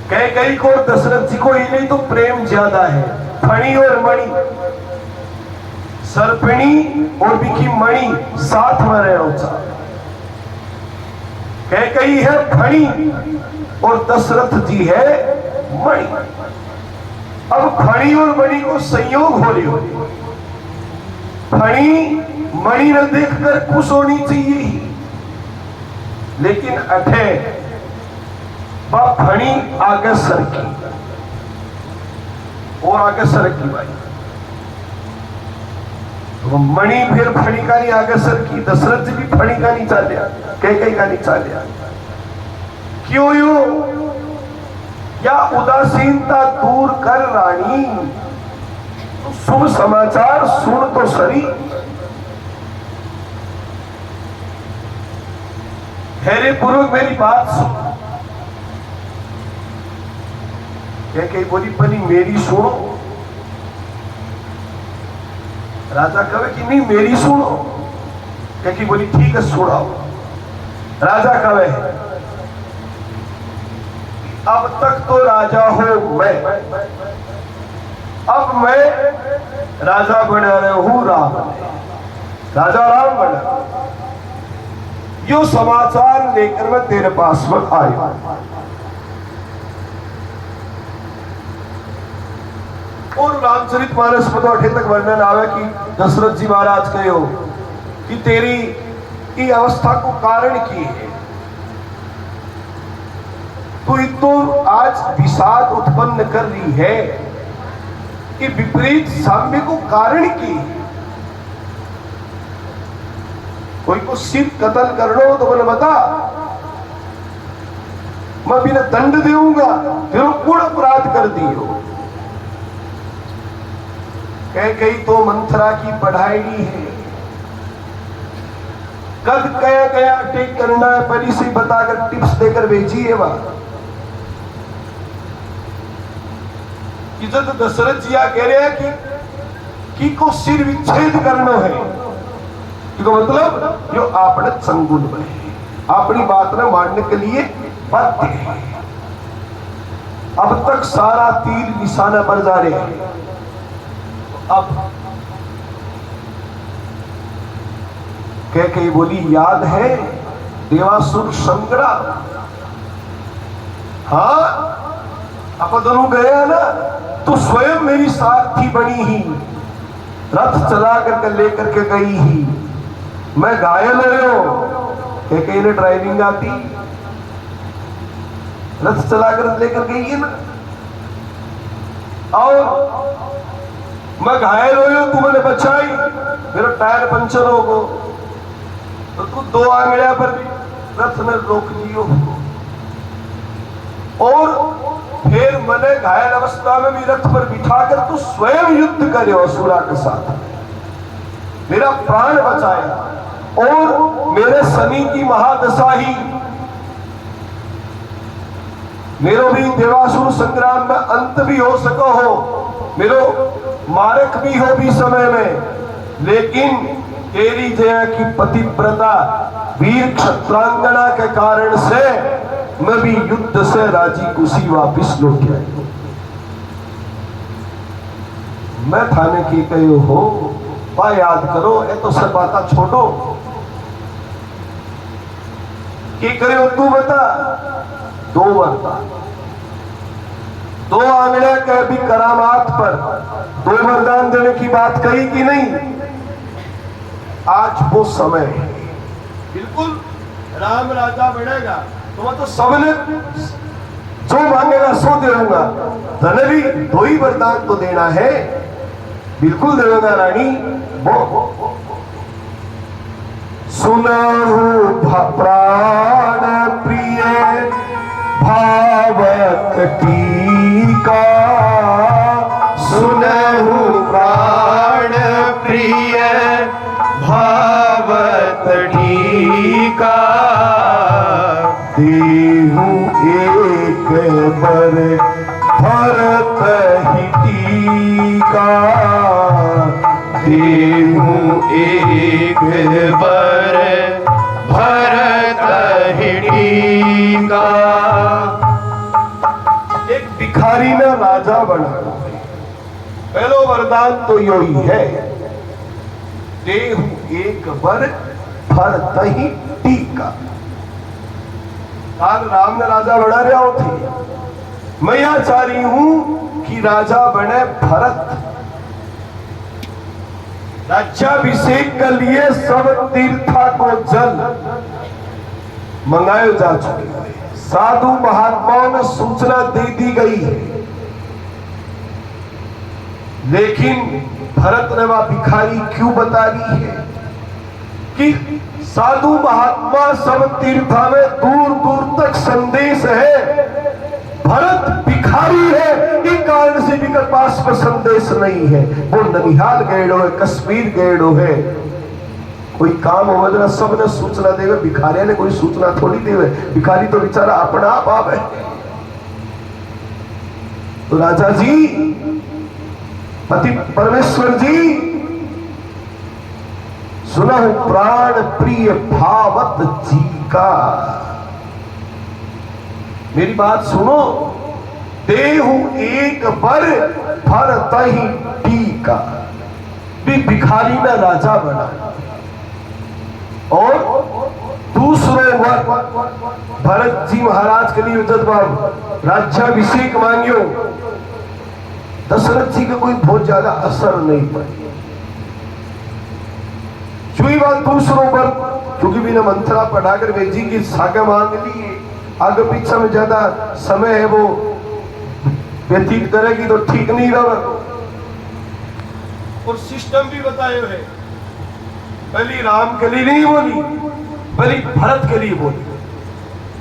कैकेयी को और दशरथ जी को इन्हें तो प्रेम ज्यादा है। फणी और मणि, सर्पिणी और बिकी मणि साथ में रहो चाहे। कैकेयी है फणी और दशरथ जी है मणि। अब फणी और मणि को संयोग हो रही, फणी मणि न देखकर खुश होनी चाहिए, लेकिन अठे फणी आगे सरकी और आगे सरकी भाई। तो मणि फिर फणी का नहीं आगे सरकी, दशरथ जी भी फणी का नहीं चालिया, कैकेयी का नहीं चालिया। क्यों यू? या उदासीनता दूर कर रानी, तो शुभ समाचार सुन तो सरी। धैर्य पूर्वक मेरी बात सुन। कैकेयी बोली पनी मेरी सुनो। राजा कहे कि नहीं मेरी सुनो। कैकेयी बोली ठीक है सुनाओ। राजा कहे अब तक तो राजा हो मैं, अब मैं राजा बना रहा हूं राम, राजा राम बना। यो समाचार लेकर मैं तेरे पास में आया। और रामचरितमानस में तो अठे तक वर्णन आवे कि दशरथ जी महाराज कहे हो कि तेरी की अवस्था को कारण की है, तो आज विषाद उत्पन्न कर रही है कि विपरीत साम्य को कारण की। कोई को सिर कत्ल करना हो तो मैंने बता, मैं बिना दंड देऊंगा, फिर पूर्ण अपराध कर दियो। कैकेयी तो मंथरा की बढ़ाई है, कद कया गया टेक करना है, पहले से बताकर टिप्स देकर भेजी है वहां। इज्जत दशरथ जी कह रहे हैं कि को सिर विच्छेद करना है, तो मतलब जो आपने संगुण बने, अपनी बात ने मानने के लिए बाध्य है। अब तक सारा तीर निशाना पर जा रहे हैं। अब कैकेयी बोली याद है देवासुर संग्राम? हाँ, आप दोनों गए ना, तो स्वयं मेरी सारथी बनी ही, रथ चला करके लेकर के गई ही, मैं घायल रहे हो। कैकेयी ने ड्राइविंग आती, रथ चलाकर लेकर गई है ना। और मैं घायल हो गया, तू मैंने बचाई, मेरा टायर पंचर हो गो, तो तू दो आंगड़िया पर भी रथ ने रोक लियो। और फिर मैंने घायल अवस्था में भी रथ पर बिठाकर तू स्वयं युद्ध करे असुरा के साथ, मेरा प्राण बचाया। और मेरे शनि की महादशा ही, मेरो भी देवासुर संग्राम में अंत भी हो सको हो, मेरो मारक भी हो भी समय में, लेकिन तेरी जया की पतिव्रता वीर क्षत्रांगना के कारण से मैं भी युद्ध से राजी खुशी वापिस लौट आई। मैं थाने की कहो हो पा याद करो, ये तो सब बात छोड़ो, की करे तू बता। दो वरदान, दो आंगड़िया के भी करामात पर दो वरदान देने की बात कही कि नहीं? आज वो समय है, बिल्कुल राम राजा बनेगा तो मैं तो सबने जो मांगेगा सो देऊंगा। तने भी दो ही वरदान तो देना है, बिल्कुल देगा रानी। वो सुनहु प्राण प्रिय भावत टीका, सुनहु प्राण प्रिय भावत टीका, देहु एक बर भरत ही टीका, देहु एक बर भरत ही टीका। भिखारी ने राजा बनाना। पहलो वरदान तो यही है, देहु एक वर फर तही टीका। काल राम ने राजा बना रहा थे, मैं यह चाह रही हूं कि राजा बने भरत। राज्याभिषेक के लिए सब तीर्था को जल मंगाए जा चुके हैं, साधु महात्माओं ने सूचना दे दी गई है, लेकिन भरत ने वह भिखारी क्यों बता रही है कि साधु महात्मा सब तीर्था में दूर दूर तक संदेश है, भरत भिखारी है, इस कारण से भी पास में संदेश नहीं है। वो ननिहाल गएड़ो है, कश्मीर गएड़ो है, कोई काम हो जरा सबने सूचना देवे, भिखारी ने कोई सूचना थोड़ी देवे, भिखारी तो बेचारा अपना आप आवे। तो राजा जी, पति परमेश्वर जी, सुना प्राण प्रिय भावत जी का, मेरी बात सुनो, देहु एक वर फर तही टीका। भी भिखारी ने राजा बना, और दूसरे वर भरत जी महाराज के लिए जब राज्याभिषेक मांगियो, दशरथ जी का कोई बहुत ज्यादा असर नहीं पड़ा। बात दूसरों पर, क्योंकि बिना मंत्रा पढ़ाकर भेजी की सागा मांग ली, आगे पीछे में ज्यादा समय है वो व्यतीत करेगी तो ठीक नहीं रहा। और सिस्टम भी बताए हुए, पहली राम के लिए नहीं बोली, पहली भरत के लिए बोली,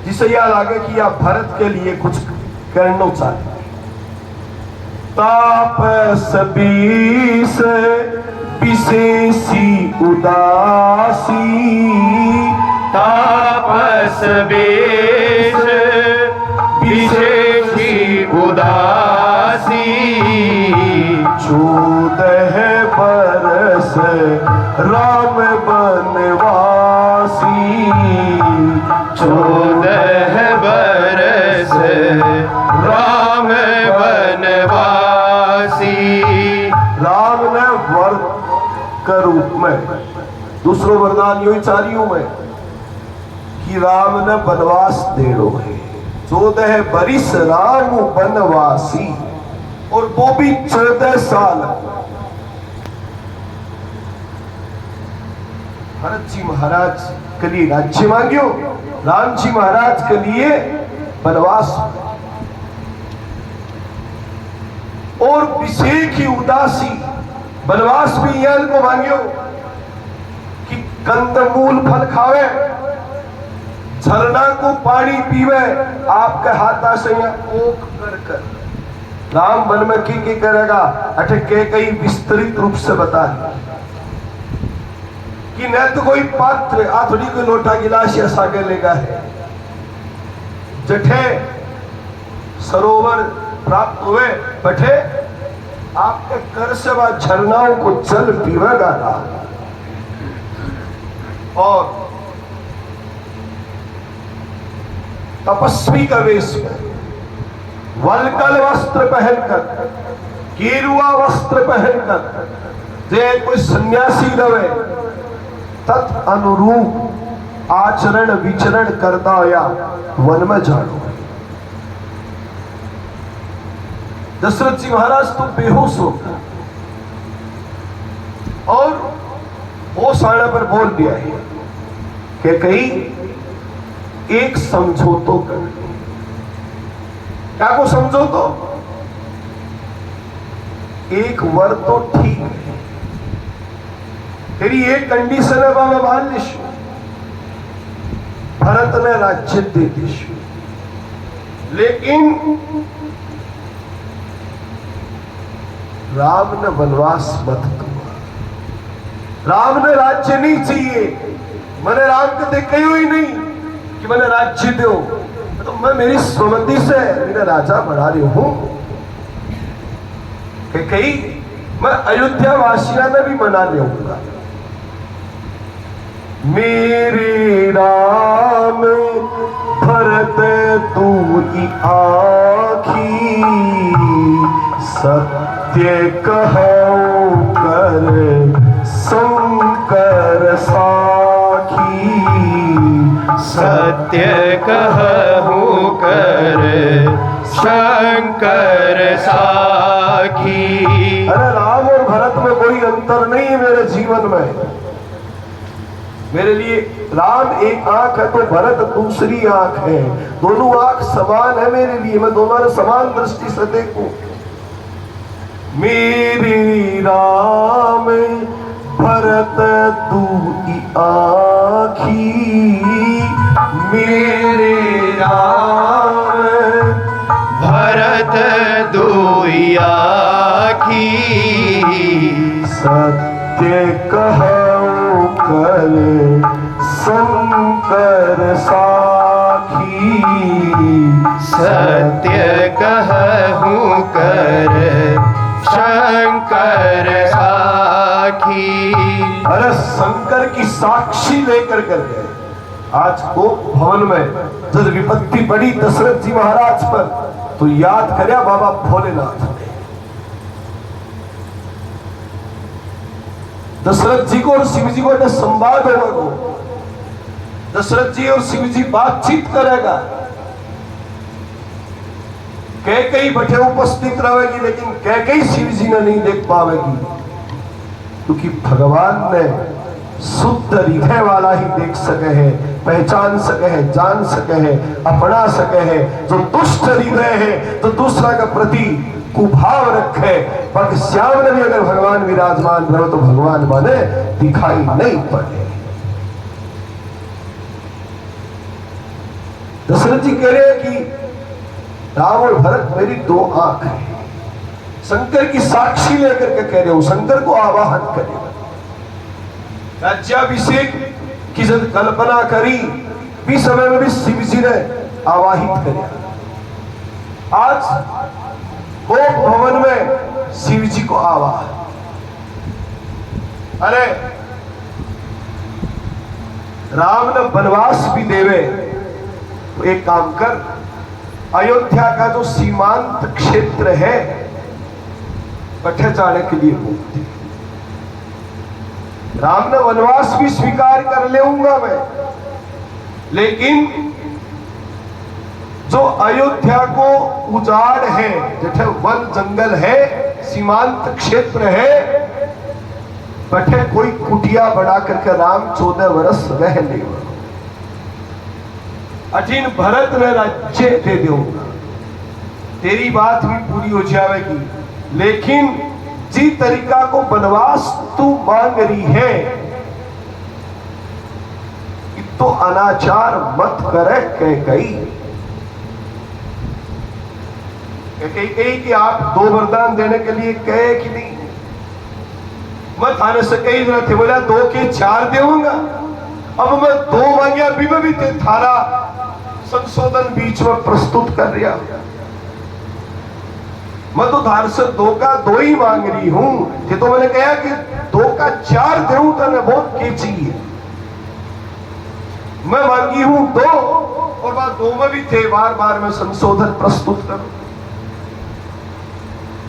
जिसे याद आ गया कि आप भरत के लिए कुछ करना चाहते। तापस बीस विशेषी उदासी, तापस बेश विशेषी उदासी, 14 बरस राम बनवासी, 14 बरस राम बनवासी। राम ने वर के रूप में, दूसरो वरदान यही चाह रही हूं मैं कि राम ने वनवास देड़ो है, 14 बरिस राम वनवासी, और वो भी 14 साल। भरत जी महाराज के लिए राज्य मांगियो, राम जी महाराज के लिए वनवास, और विषय की उदासी। वनवास भी यह को मांगियो कि कंदमूल फल खावे, झरना को पानी पीवे, आपके हाथा से ओक कर। राम वन में की करेगा, अटके कई विस्तृत रूप से बता कि न तो कोई पात्र आथड़ी को लोटा गिलास या सागे लेगा है, जठे सरोवर प्राप्त हुए बैठे, आपके कर से वह झरनाओं को जल पीवेगा राम। और तपस्वी का वेश में, वलकल वस्त्र पहनकर, गेरुआ वस्त्र पहनकर, जे कोई सन्यासी रवे, तत् अनुरूप आचरण विचरण करता या वन में जानो। दशरथ जी महाराज तो बेहोश हो गए, और होश आने पर बोल दिया है कि कहीं एक समझौतो कर। क्या को समझौतो? एक वर तो ठीक है, तेरी एक कंडीशन है, मैं मान लीशु, भरत ने राज्य दे दीशु, लेकिन राम ने वनवास मत दो। राम ने राज्य नहीं चाहिए, मैंने राम को देखा ही नहीं कि मैंने राज्य दो, तो मैं मेरी स्वमति से मेरा राजा बना रही हूं कि कहीं मैं अयोध्या वासियों में भी मना लूंगा। मेरे राम भरत तू ही आ साखी सत्य कहूं कर शंकर साखी सत्य कहूँ कर शंकर साखी। अरे राम और भरत में कोई अंतर नहीं है मेरे जीवन में। मेरे लिए राम एक आंख है तो भरत दूसरी आंख है। दोनों आंख समान है मेरे लिए, मैं दोनों ने समान दृष्टि से देखूं। मेरी राम भरत दुई आँखी, मेरे राम भरत दुई आँखी सत्य कहूं कर शंकर साखी सत्य कहूँ कर शंकर साखी। अरे शंकर की साक्षी लेकर कर गए। आज को भवन में जब विपत्ति पड़ी दशरथ जी महाराज पर तो याद करया बाबा भोलेनाथ ने। दशरथ जी को और शिव जी को संवाद होगा। दशरथ जी और शिव जी बातचीत करेगा। कैकेयी बैठे उपस्थित रहेगी लेकिन कैकेयी शिव जी ने नहीं देख पावेगी, क्योंकि भगवान ने शुद्ध हृदय वाला ही देख सके है, पहचान सके है, जान सके है, अपना सके है। जो दुष्ट हृदय है तो दूसरा का प्रति कुभाव रखे। पर श्याम ने भी अगर भगवान विराजमान रहो तो भगवान बने दिखाई नहीं पड़े। दशरथ जी कह रहे हैं कि राम और भरत मेरी दो आंख है। शंकर की साक्षी लेकर के कह रहे हो, शंकर को आवाहन करेगा। राज्याभिषेक की जब कल्पना करी भी समय में भी शिव जी ने आवाहित किया। आज वो भवन में शिव जी को आवाहन। अरे राम ने वनवास भी देवे तो एक काम कर, अयोध्या का जो सीमांत क्षेत्र है पठे जाने के लिए बोलते। राम ने वनवास भी स्वीकार कर लेऊंगा मैं, लेकिन जो अयोध्या को उजाड़ है, जैसे वन जंगल है, सीमांत क्षेत्र है, बठे कोई कुटिया बना करके राम 14 वर्ष रह लेगा। अठिन भरत ने राज्य दे दूंगा, तेरी बात भी पूरी हो जाएगी। लेकिन जी तरीका को वनवास तू मांग रही है, तो अनाचार मत करे कैकेयी। कैकेयी कि आप 2 वरदान देने के लिए कहे कि नहीं, मत आने से कई दिन थे, बोला 2 के 4 दूंगा। अब मैं 2 मांगे, अभी मैं भी थारा संशोधन बीच में प्रस्तुत कर रहा। मैं तो धार से 2 का 2 ही मांग रही हूं। ये तो मैंने कहा कि 2 का 4 दूं तो मैं बहुत केची है। मैं मांगी हूं 2 और बात 2 में भी थे, बार बार मैं संशोधन प्रस्तुत करूं।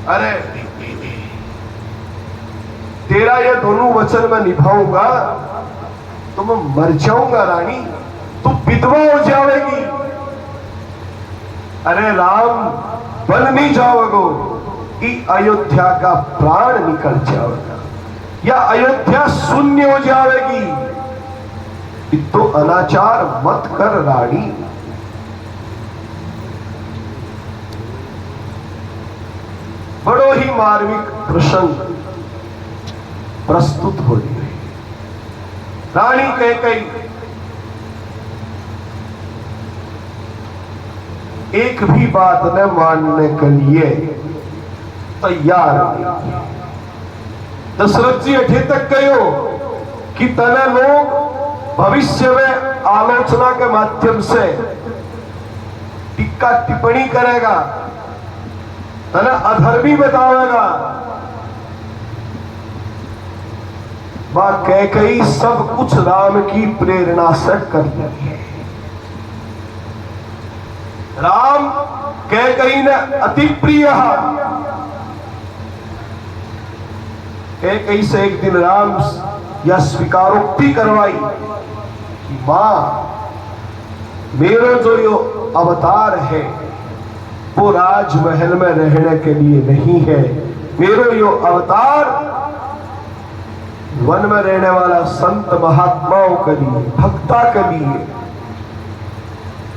अरे तेरा ये दोनों वचन मैं निभाऊंगा तो मैं मर जाऊंगा रानी, तू विधवा हो जाएगी। अरे राम बन नहीं जाओगे कि अयोध्या का प्राण निकल जाएगा या अयोध्या शून्य हो जाएगी। तो अनाचार मत कर रानी। बड़ो ही मार्मिक प्रसंग प्रस्तुत हो रही है। रानी कैकेयी एक भी बात न मानने के लिए तैयार नहीं। दशरथ जी अठे तक कहो कि तने लोग भविष्य में आलोचना के माध्यम से टिक्का टिप्पणी करेगा, तने अधर्मी बतावेगा। कैकेयी सब कुछ राम की प्रेरणा से करती है। राम कैकई ने अति प्रिय, कैकई से एक दिन राम यह स्वीकारोक्ति करवाई कि मां, मेरा जो यो अवतार है वो राजमहल में रहने के लिए नहीं है। मेरा यो अवतार वन में रहने वाला संत महात्माओं के लिए, भक्ता के लिए,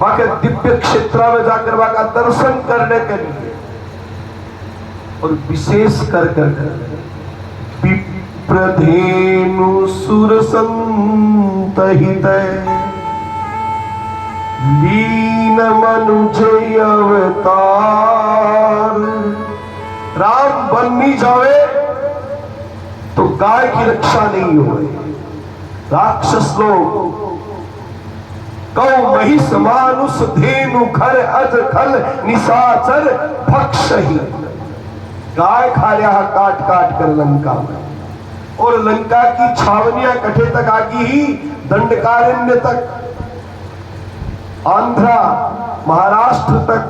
वहां के दिव्य क्षेत्र में जाकर वहां का दर्शन करने के लिए, और विशेष कर विप्रधेनु सुर संत हितै लीन मनुजय अवतार। राम बन नहीं जावे तो गाय की रक्षा नहीं हो। राक्षस लोग कौ महिष मानुष धेनु खर अज खल निशाचर भक्ष ही, गाय खा रहा काट काट कर लंका में, और लंका की छावनियां कठे तक आगी ही, दंडकारण्य तक, आंध्रा महाराष्ट्र तक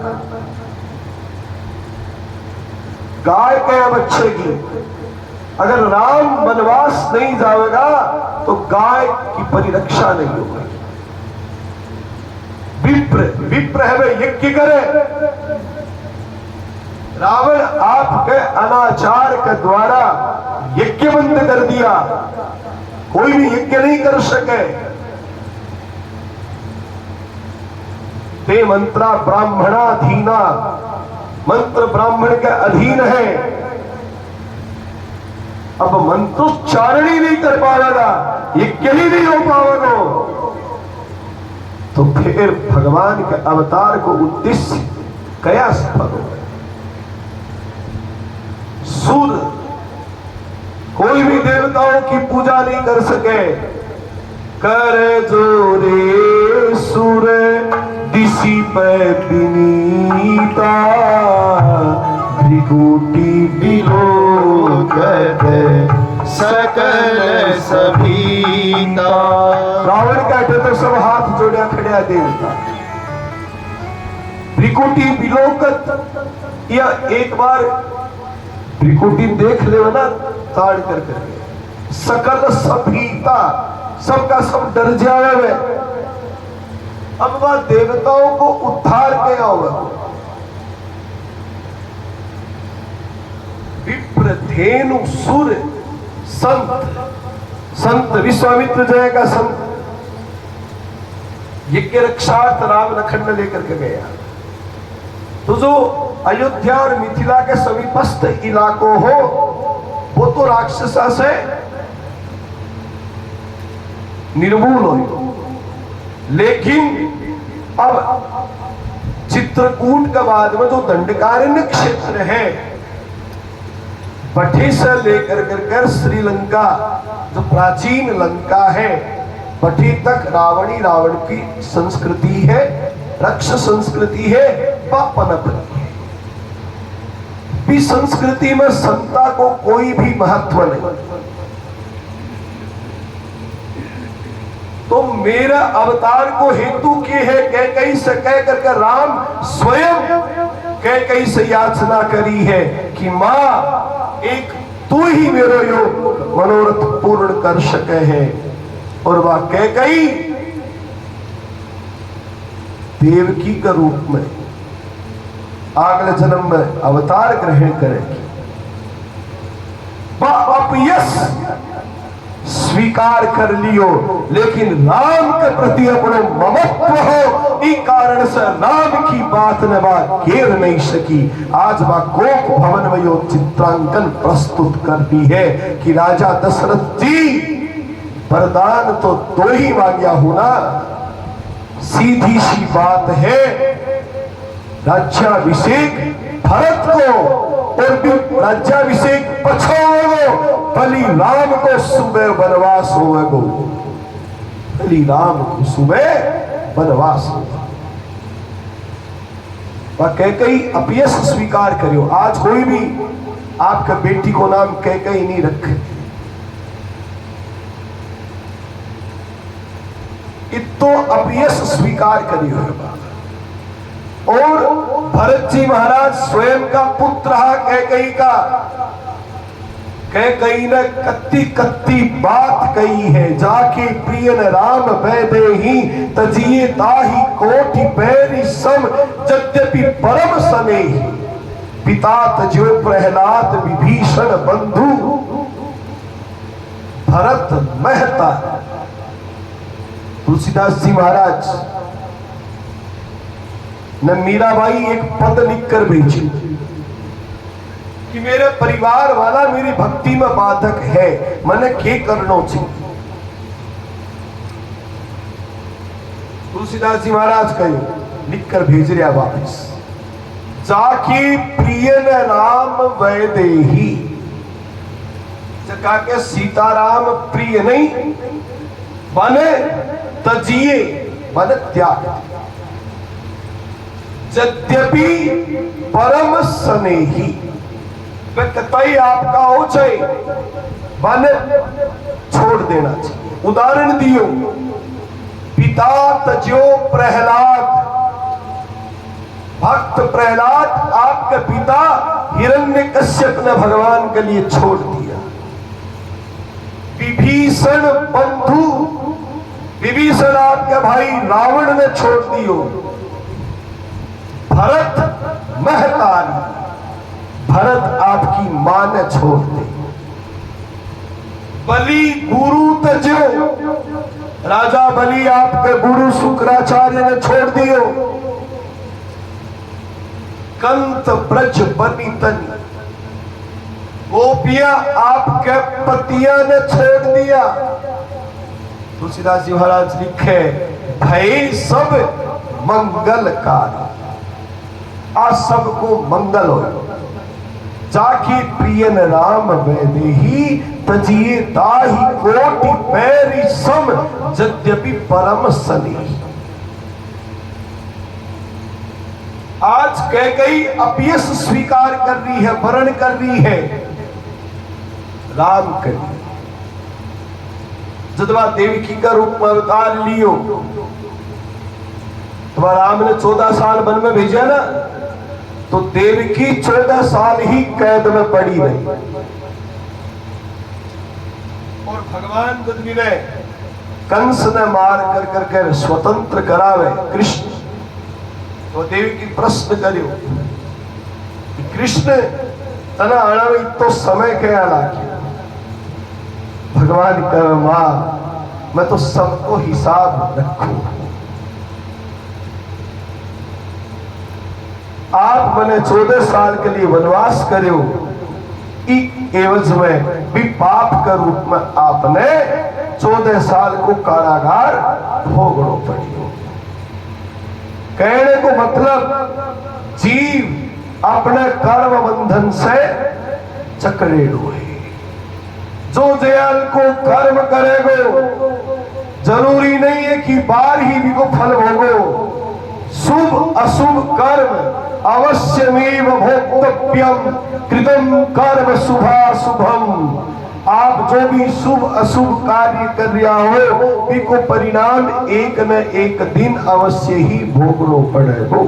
गाय क्या बचेगी। अगर राम वनवास नहीं जाएगा तो गाय की परिरक्षा नहीं होगी। विप्र है वे यज्ञ करे। रावण आपके अनाचार के द्वारा यज्ञ बंद कर दिया, कोई भी यज्ञ नहीं कर सके। ते मंत्रा ब्राह्मणाधीना, मंत्र ब्राह्मण के अधीन है। अब मंत्रोच्चारण ही नहीं कर पाएगा, यज्ञ ही नहीं हो पाएगा, तो फिर भगवान के अवतार को उद्देश्य क्या सफल हो। सूर कोई भी देवताओं की पूजा नहीं कर सके। कर जोरे सुर दिशी पे विनीता, भृगुटी विलोकत सकल सभीता। रावण कहते तो सब हाथ जोड़िया खड़िया देवता। भृगुटी विलोकत, या एक बार भृगुटी देख ले ना ताड़ कर करके, सकल सभीता, सबका सब डर जावे। अब वह देवताओं को उद्धार किया होगा। विप्रधेनु सुर संत, संत विश्वामित्र जय का संत यज्ञ रक्षार्थ राम लखन में लेकर के गया। तो जो अयोध्या और मिथिला के समीपस्थ इलाकों हो वो तो राक्षसा से निर्मूल हो, लेकिन अब चित्रकूट के बाद में जो दंडकारण्य क्षेत्र है, बठी से लेकर कर श्रीलंका जो प्राचीन लंका है, बठी तक रावणी रावण की संस्कृति है, रक्ष संस्कृति है, पनपती है। इस संस्कृति में संता को कोई भी महत्व नहीं। तो मेरा अवतार को हेतु की है कैकई से कह करके राम स्वयं कैकई से याचना करी है कि मां एक तू ही मेरा यो मनोरथ पूर्ण कर सके है। और वह कैकई देवकी के रूप में अगले जन्म में अवतार ग्रहण करेगी। अपयश स्वीकार कर लियो, लेकिन राम के प्रति अपनो ममत्व हो, इस कारण से राम की बात ने वह घेर नहीं सकी। आज वह गोप भवन में यो चित्रांकन प्रस्तुत करती है कि राजा दशरथ जी वरदान तो दो ही मांगा हूं ना, सीधी सी बात है, राज्याभिषेक भरत को और राज्याभिषेक पछाओ, बलि राम को सुबह वनवास होगा, बलि राम को सुबह वनवास होगा। वह कैकई अपयश स्वीकार करियो। आज कोई भी आपका बेटी को नाम कैकई नहीं रखे, इतो अपयश स्वीकार करियो। और भरत जी महाराज स्वयं का पुत्र रहा कैकेयी का। कैकेयी ने कत्ती कत्ती बात कही है, जाके प्रियन राम वैदेही तजिए ताही कोटि पैरी सम यद्यपि परम स्नेही पिता तजो प्रहलाद विभीषण बंधु भरत महता। तुलसीदास जी महाराज ने मीराबाई एक पद लिखकर भेजी कि मेरे परिवार वाला मेरी भक्ति में बाधक है, मैंने के करनो चाहिए। तुलसीदास जी महाराज कहे लिखकर भेज रहा वापिस, जाकी प्रियन राम वैदेही। कहा के सीताराम प्रिय नहीं बने तजिए बने त्याग, यद्यपि परम स्नेही कतई आपका हो चाहे बने छोड़ देना चाहिए। उदाहरण दियो, पिता तजो प्रहलाद, भक्त प्रहलाद आपके पिता हिरण्यकश्यप ने भगवान के लिए छोड़ दिया। विभीषण बंधु, विभीषण आपके भाई रावण ने छोड़ दियो। भरत महतारी, भरत आपकी मां ने छोड़ दी। बलि गुरु तजो, राजा बलि आपके गुरु शुक्राचार्य ने छोड़ दियो। कंत ब्रज बनितन, गोपियां आपके पतिया ने छोड़ दिया। तुलसीदास जी महाराज लिखे, भय सब मंगलकारी, आज सबको मंगल हो। जाकी प्रियन राम वैदेही तजिए ताही कोटि पैरी सम यद्यपि परम स्नेही। आज कैकेयी अपयश स्वीकार कर रही है, वर्ण कर रही है राम के लिए। जदवा देवकी का रूप में अवतार लियो, तो राम ने 14 साल वन में भेजा ना, तो देवकी 14 साल ही कैद में पड़ी रही। और भगवान जब ने कंस ने मार कर करके स्वतंत्र करावे कृष्ण, तो देवकी प्रश्न करियो, कृष्ण तना अणावी तो समय क्या लागे। भगवान कहे, मां मैं तो सबको हिसाब रखूं, आप मैंने 14 साल के लिए वनवास करो, एवज में भी पाप के रूप में आपने 14 साल को कारागार भोगनो पड़ियो। कहने को मतलब जीव अपने कर्म बंधन से चकरेड़ो है। जो दयाल को कर्म करेगो, जरूरी नहीं है कि बार ही भी को फल भोगो। शुभ अशुभ कर्म अवश्यमेव भोक्तव्यम, कृतम कर्म शुभाशुभम। आप जो भी शुभ अशुभ कार्य कर रहा हो, इसको परिणाम एक न एक दिन अवश्य ही भोगनो पड़ेगो।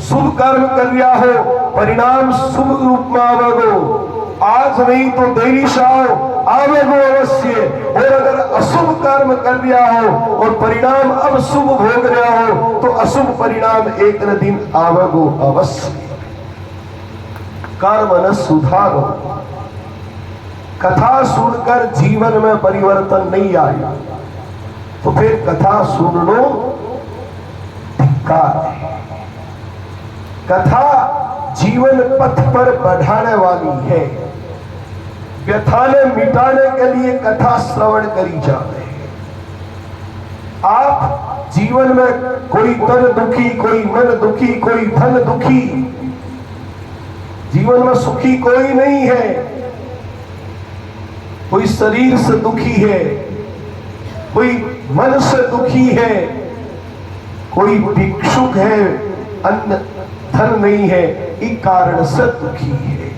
शुभ कर्म कर रहा हो, परिणाम शुभ रूप में आवेगो, आज नहीं तो देरी शाओ आवेगो अवश्य। और अगर अशुभ कर्म कर रहा हो और परिणाम अब शुभ भोग रहा हो, तो अशुभ परिणाम एक न दिन आवेगो अवश्य। कर्म न सुधारो, कथा सुनकर जीवन में परिवर्तन नहीं आया तो फिर कथा सुन लो धिक्कार है। कथा जीवन पथ पर बढ़ाने वाली है। व्यथाने मिटाने के लिए कथा श्रवण करी जाए। आप जीवन में कोई तन दुखी, कोई मन दुखी, कोई धन दुखी, जीवन में सुखी कोई नहीं है। कोई शरीर से दुखी है, कोई मन से दुखी है, कोई भिक्षुक है, अन्न धन नहीं है, इस कारण से दुखी है।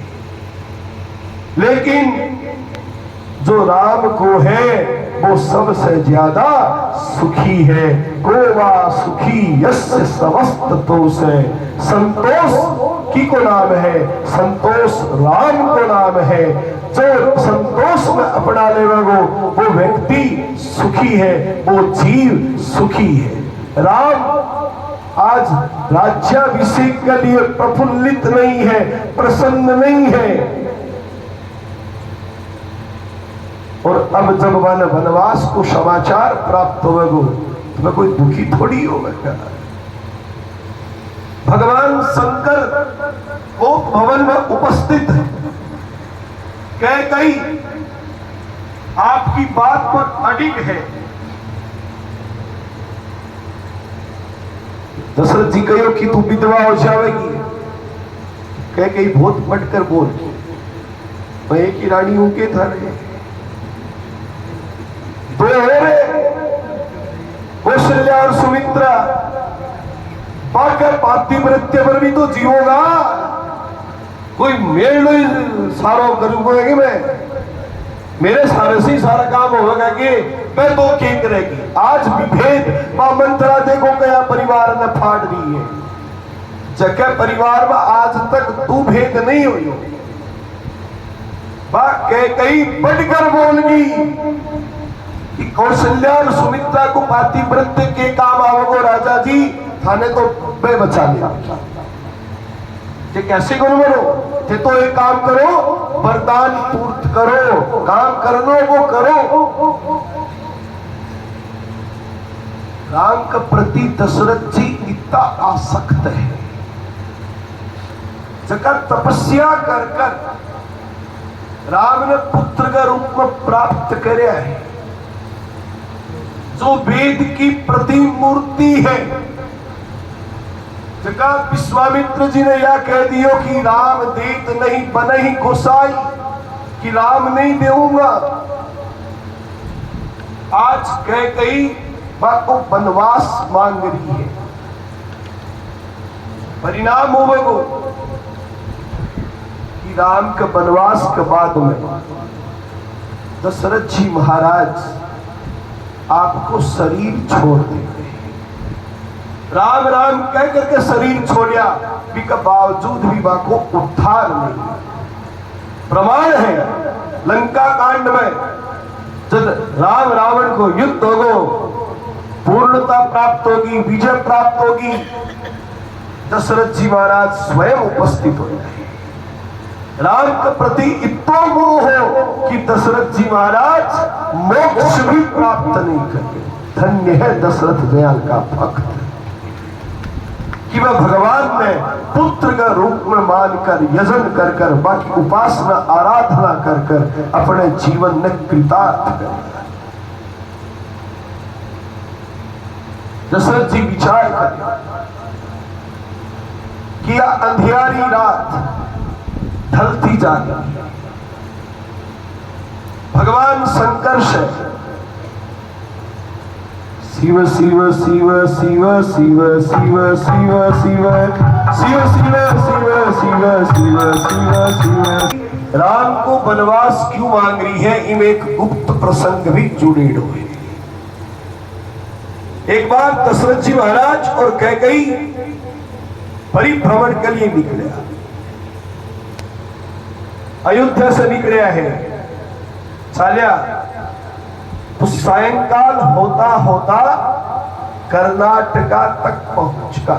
लेकिन जो राम को है वो सबसे ज्यादा सुखी है। गोवा सुखी यस्य समस्त तो से, संतोष की को नाम है, संतोष राम को नाम है। जो संतोष में अपना लेगा वो व्यक्ति सुखी है, वो जीव सुखी है। राम आज राज्याभिषेक के लिए प्रफुल्लित नहीं है, प्रसन्न नहीं है। और अब जब वनवास को समाचार प्राप्त होगा तो मैं कोई दुखी थोड़ी होगा। भगवान शंकर को भवन में उपस्थित है। कैकेयी आपकी बात पर अडिग है। दशरथ जी कहो कि तू विधवा हो जाएगी। कैकेयी बहुत बढ़कर बोल, मैं एक ही रानी हूं के था रहे तो कौशल्या और सुमित्रा पाकर पातिव्रत्य पर भी तो जीवोगा। कोई मेल सारो करूंगा कि मैं मेरे सारे से ही सारा काम होगा कि मैं तो क्या करेगी। आज विभेद व मंत्रा देखो क्या परिवार ने फाड़ दी है। जगह परिवार में आज तक तू भेद नहीं हुई। कई बढ़कर बोलगी कि कौशल्या और सुमित्रा को पातिव्रत्य के काम आओगे राजा जी, थाने तो बे बचा लिया। ये कैसे करो बोलो, ये तो एक काम करो, वरदान पूर्त करो, काम करनो वो करो। राम के प्रति दशरथ जी इतना आसक्त है, जगह तपस्या कर कर राम ने पुत्र का रूप में प्राप्त करे है। जो वेद की प्रतिमूर्ति है, जगह विश्वामित्र जी ने यह कह दियो कि राम देत नहीं बने ही गोसाई, कि राम नहीं देऊंगा। आज कैकेयी बात को वनवास मांग रही है। परिणाम होगा कि राम के वनवास के बाद में दशरथ जी महाराज आपको शरीर छोड़ देंगे। राम राम कह करके शरीर छोड़िया के बावजूद भी को उद्धार नहीं। प्रमाण है लंका कांड में जब राम रावण को युद्ध होगो, पूर्णता प्राप्त होगी, विजय प्राप्त होगी, दशरथ जी महाराज स्वयं उपस्थित हो जाए। राम के प्रति इतना मोह हो कि दशरथ जी महाराज मोक्ष भी प्राप्त नहीं करते। धन्य है दशरथ दयाल का भक्त कि वह भगवान ने पुत्र का रूप में मानकर यजन कर कर, बाकी उपासना आराधना कर कर अपने जीवन में कृतार्थ कर। दशरथ जी विचार कर किया, अंधियारी रात ढलती जा रही, भगवान शंकर से शिव शिव शिव शिव शिव शिव शिव शिव शिव शिव शिव शिव शिव शिव। राम को वनवास क्यों मांग रही है, इनमें एक गुप्त प्रसंग भी जुड़े हुए। एक बार दशरथ जी महाराज और कैकेयी परिभ्रमण के लिए निकले, अयोध्या से निकले है। चालिया तो सायंकाल होता होता कर्नाटका तक पहुंचका।